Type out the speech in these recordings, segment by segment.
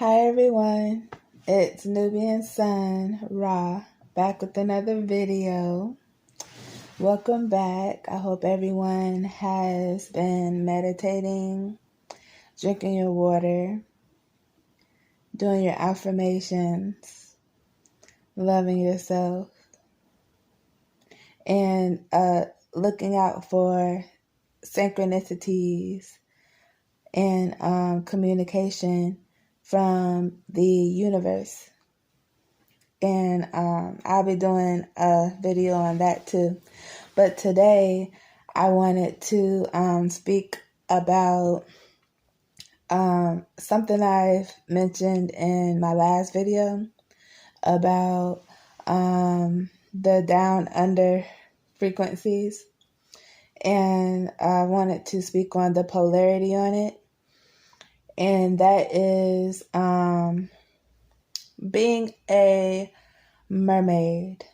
Hi everyone, it's Nubian Sun Ra back with another video. Welcome back. I hope everyone has been meditating, drinking your water, doing your affirmations, loving yourself, and looking out for synchronicities and communication from the universe. And I'll be doing a video on that too. But today I wanted to speak about something I've mentioned in my last video about the down under frequencies. And I wanted to speak on the polarity on it. And that is being a mermaid.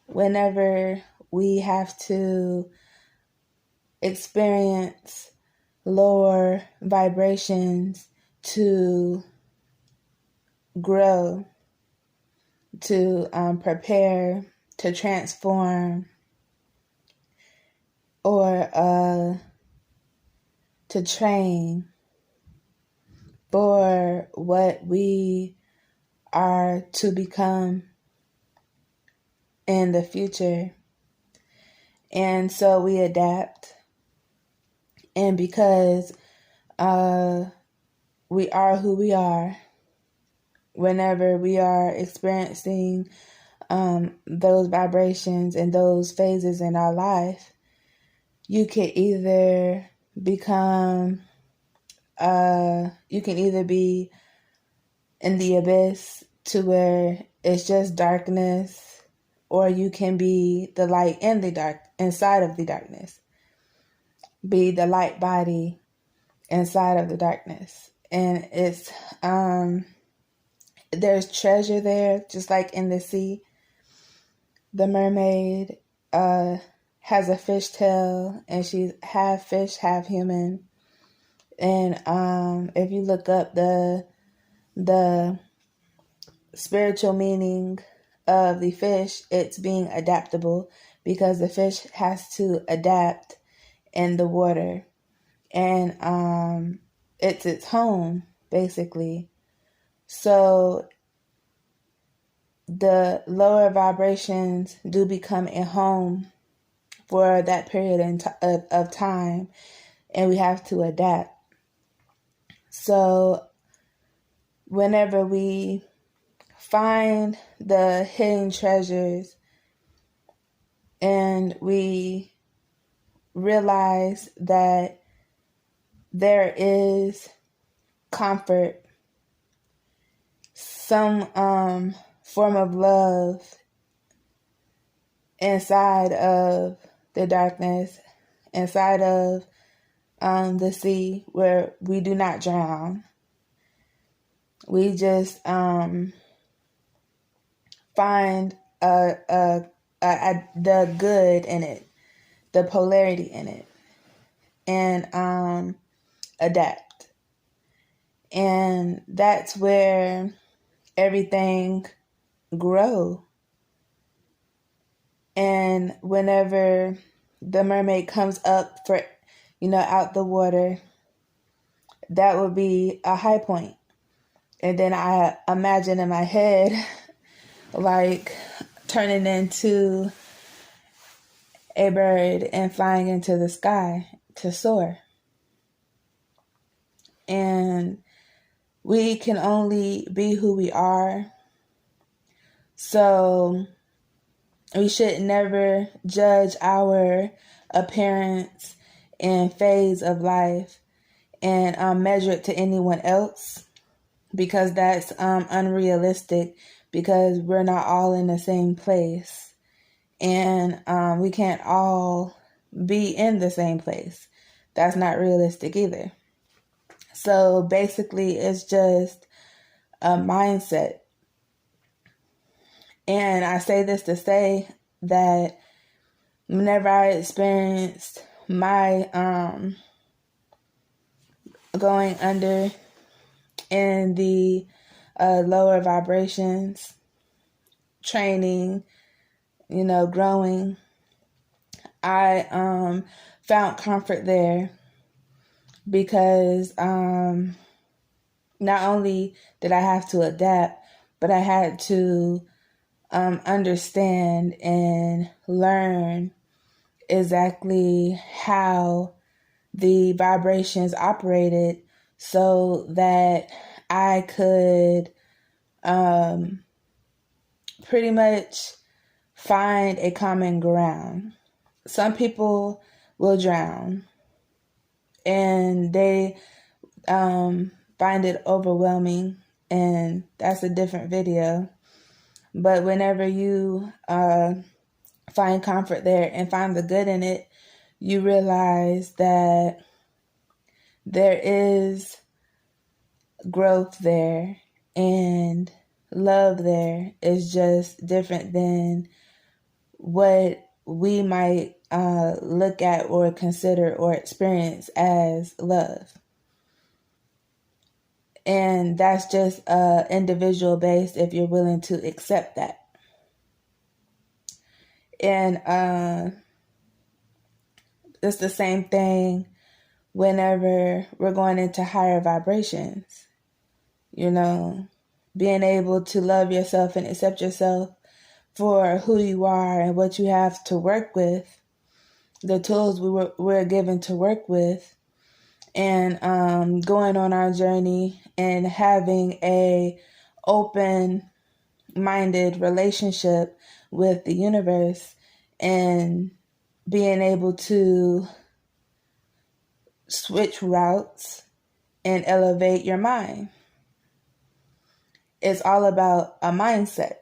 Whenever we have to experience lower vibrations to grow, to prepare, to transform, or to train for what we are to become in the future. And so we adapt. And because we are who we are, whenever we are experiencing those vibrations and those phases in our life, you can either become, you can either be in the abyss to where it's just darkness, or you can be the light in the dark, inside of the darkness. Be the light body inside of the darkness. And it's, there's treasure there, just like in the sea. The mermaid has a fish tail, and she's half fish, half human. And if you look up the spiritual meaning of the fish, it's being adaptable, because the fish has to adapt in the water, and it's its home, basically. So the lower vibrations do become a home for that period of time, and we have to adapt. So whenever we find the hidden treasures and we realize that there is comfort, some form of love inside of the darkness, inside of the sea, where we do not drown. We just find the good in it, the polarity in it, and adapt. And that's where everything grows. And whenever the mermaid comes up for, out the water, that would be a high point. And then I imagine in my head, like turning into a bird and flying into the sky to soar. And we can only be who we are. So we should never judge our appearance and phase of life and measure it to anyone else, because that's unrealistic, because we're not all in the same place, and we can't all be in the same place. That's not realistic either. So basically, it's just a mindset. And I say this to say that whenever I experienced my going under in the lower vibrations, training, growing. I found comfort there because not only did I have to adapt, but I had to understand and learn exactly how the vibrations operated so that I could pretty much find a common ground. Some people will drown and they find it overwhelming, and that's a different video. But whenever you find comfort there and find the good in it, you realize that there is growth there and love there. Is just different than what we might look at or consider or experience as love. And that's just individual based if you're willing to accept that. And it's the same thing whenever we're going into higher vibrations. Being able to love yourself and accept yourself for who you are and what you have to work with, the tools we're given to work with, and going on our journey and having a open-minded relationship with the universe and being able to switch routes and elevate your mind. It's all about a mindset.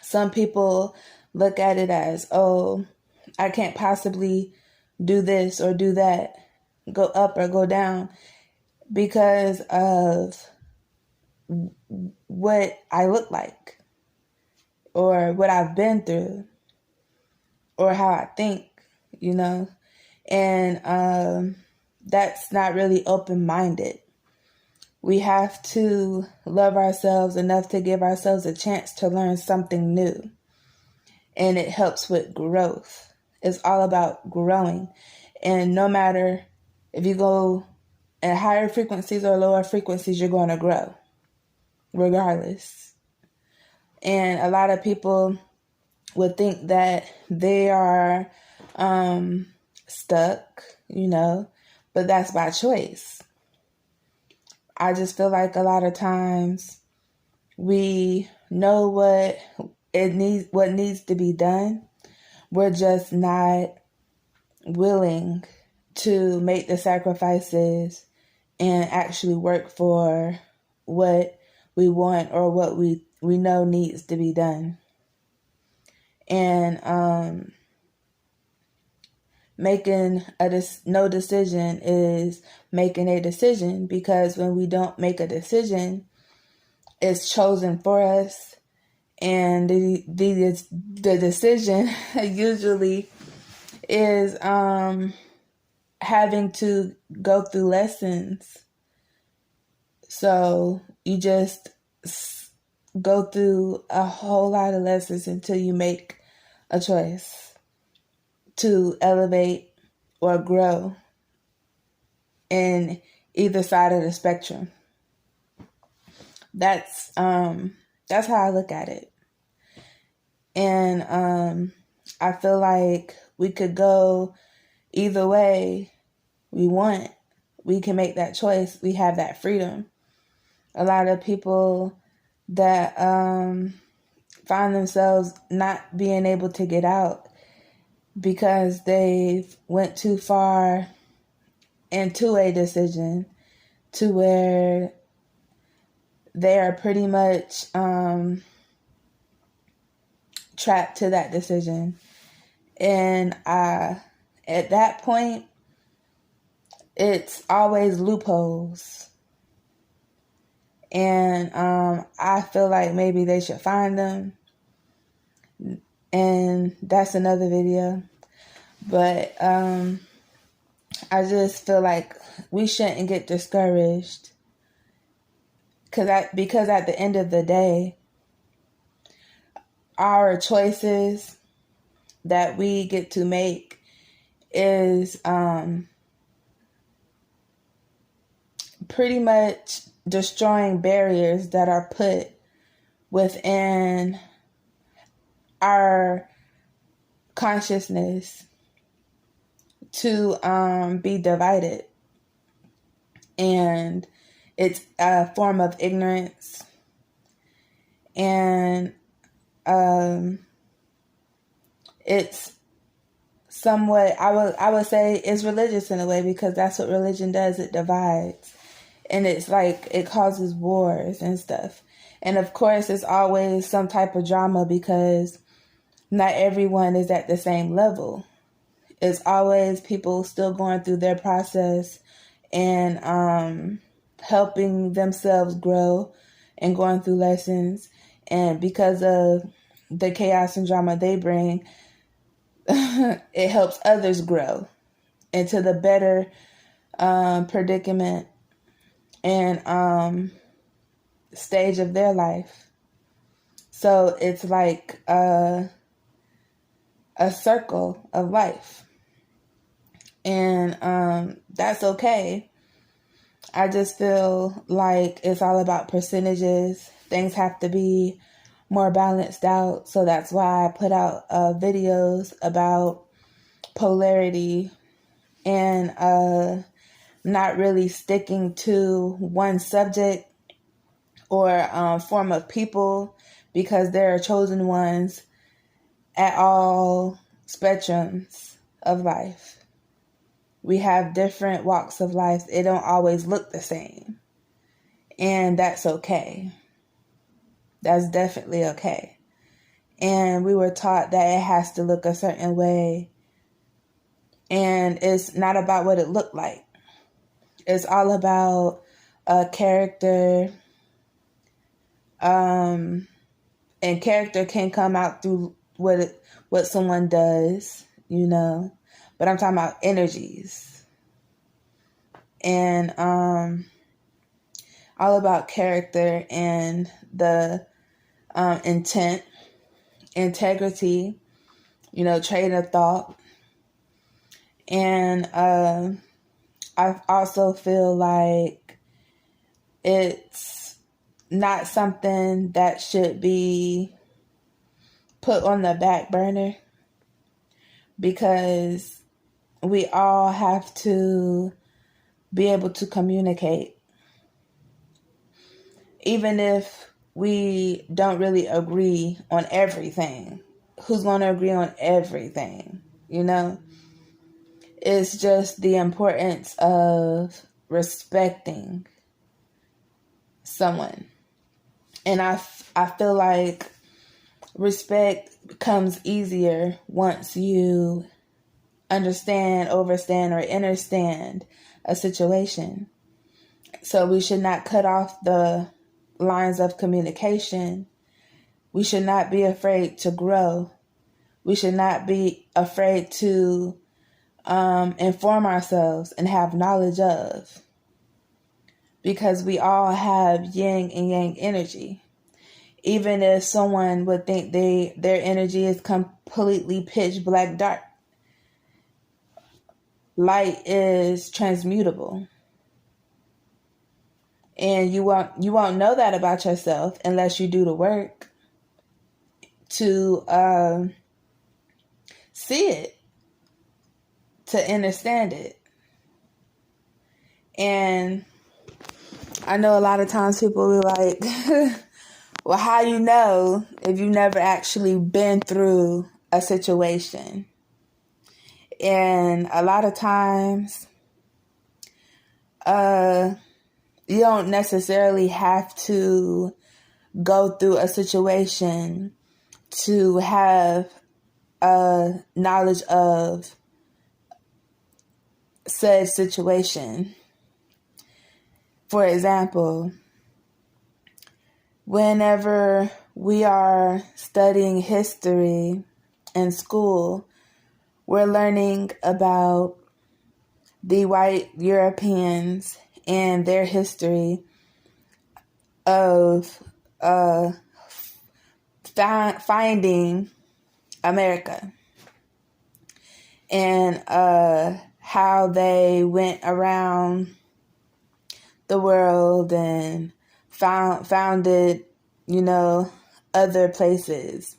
Some people look at it as, oh, I can't possibly do this or do that, go up or go down, because of what I look like or what I've been through or how I think, and that's not really open-minded. We have to love ourselves enough to give ourselves a chance to learn something new. And it helps with growth. It's all about growing. And no matter if you go at higher frequencies or lower frequencies, you're going to grow regardless. And a lot of people would think that they are stuck, but that's by choice. I just feel like a lot of times we know what needs to be done. We're just not willing to make the sacrifices and actually work for what we want or what we know needs to be done. And making no decision is making a decision, because when we don't make a decision, it's chosen for us, and the decision usually is having to go through lessons. So you just go through a whole lot of lessons until you make a choice to elevate or grow in either side of the spectrum. That's how I look at it. And I feel like we could go either way we want. We can make that choice. We have that freedom. A lot of people that find themselves not being able to get out because they went too far into a decision to where they are pretty much trapped to that decision. And at that point, it's always loopholes. And I feel like maybe they should find them. And that's another video. But I just feel like we shouldn't get discouraged because at the end of the day, our choices that we get to make is pretty much destroying barriers that are put within our consciousness to be divided. And it's a form of ignorance. And it's somewhat, I would say it's religious in a way, because that's what religion does. It divides. And it's like it causes wars and stuff. And of course, it's always some type of drama, because not everyone is at the same level. It's always people still going through their process and helping themselves grow and going through lessons. And because of the chaos and drama they bring, it helps others grow into the better predicament and stage of their life. So it's like a circle of life. And that's okay. I just feel like it's all about percentages. Things have to be more balanced out. So that's why I put out videos about polarity and not really sticking to one subject or form of people, because there are chosen ones at all spectrums of life. We have different walks of life. It don't always look the same. And that's okay. That's definitely okay. And we were taught that it has to look a certain way. And it's not about what it looked like. It's all about character. And character can come out through what someone does, you know. But I'm talking about energies. And all about character and the intent, integrity, you know, train of thought. And I also feel like it's not something that should be put on the back burner, because we all have to be able to communicate. Even if we don't really agree on everything. Who's going to agree on everything? You know? It's just the importance of respecting someone. And I feel like respect becomes easier once you understand, overstand, or understand a situation. So we should not cut off the lines of communication. We should not be afraid to grow. We should not be afraid to inform ourselves and have knowledge of, because we all have yin and yang energy. Even if someone would think their energy is completely pitch black dark, light is transmutable. And you won't know that about yourself unless you do the work to see it, to understand it. And I know a lot of times people will be like, well, how you know if you've never actually been through a situation? And a lot of times, you don't necessarily have to go through a situation to have knowledge of said situation. For example, whenever we are studying history in school, we're learning about the white Europeans and their history of finding America, and how they went around the world and founded, other places.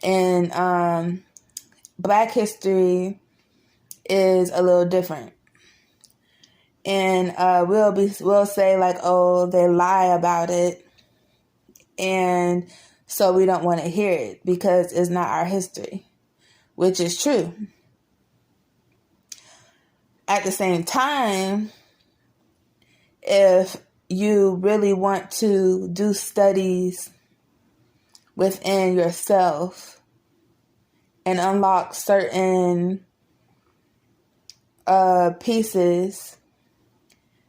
And Black history is a little different. And we'll say like, oh, they lie about it, and so we don't want to hear it because it's not our history, which is true. At the same time, if you really want to do studies within yourself and unlock certain pieces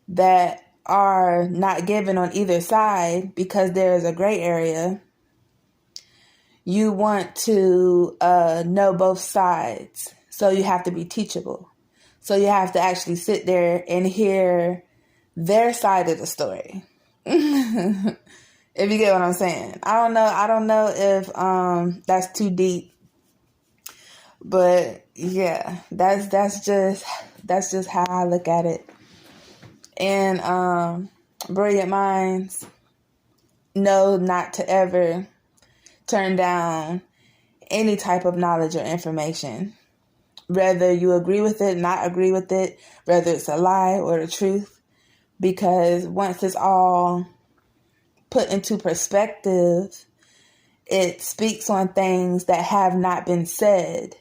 that are not given on either side because there is a gray area, you want to know both sides. So you have to be teachable. So you have to actually sit there and hear their side of the story. If you get what I'm saying. I don't know if that's too deep. But yeah, that's just how I look at it. And brilliant minds know not to ever turn down any type of knowledge or information. Whether you agree with it, not agree with it, whether it's a lie or the truth. Because once it's all put into perspective, it speaks on things that have not been said.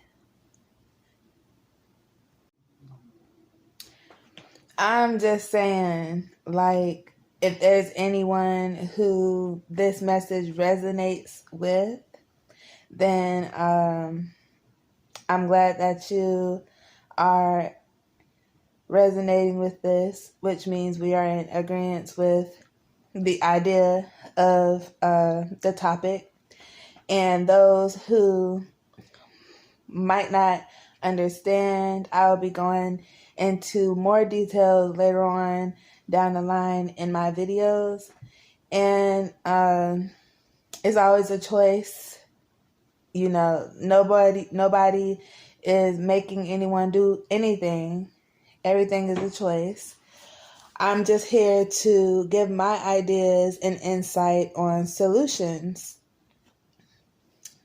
I'm just saying, like, if there's anyone who this message resonates with, then I'm glad that you are resonating with this, which means we are in agreement with the idea of the topic. And those who might not understand, I'll be going into more details later on down the line in my videos. And it's always a choice. Nobody is making anyone do anything. Everything is a choice. I'm just here to give my ideas and insight on solutions.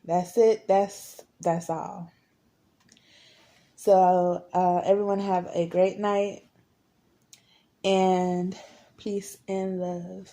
That's it. That's all. So everyone have a great night, and peace and love.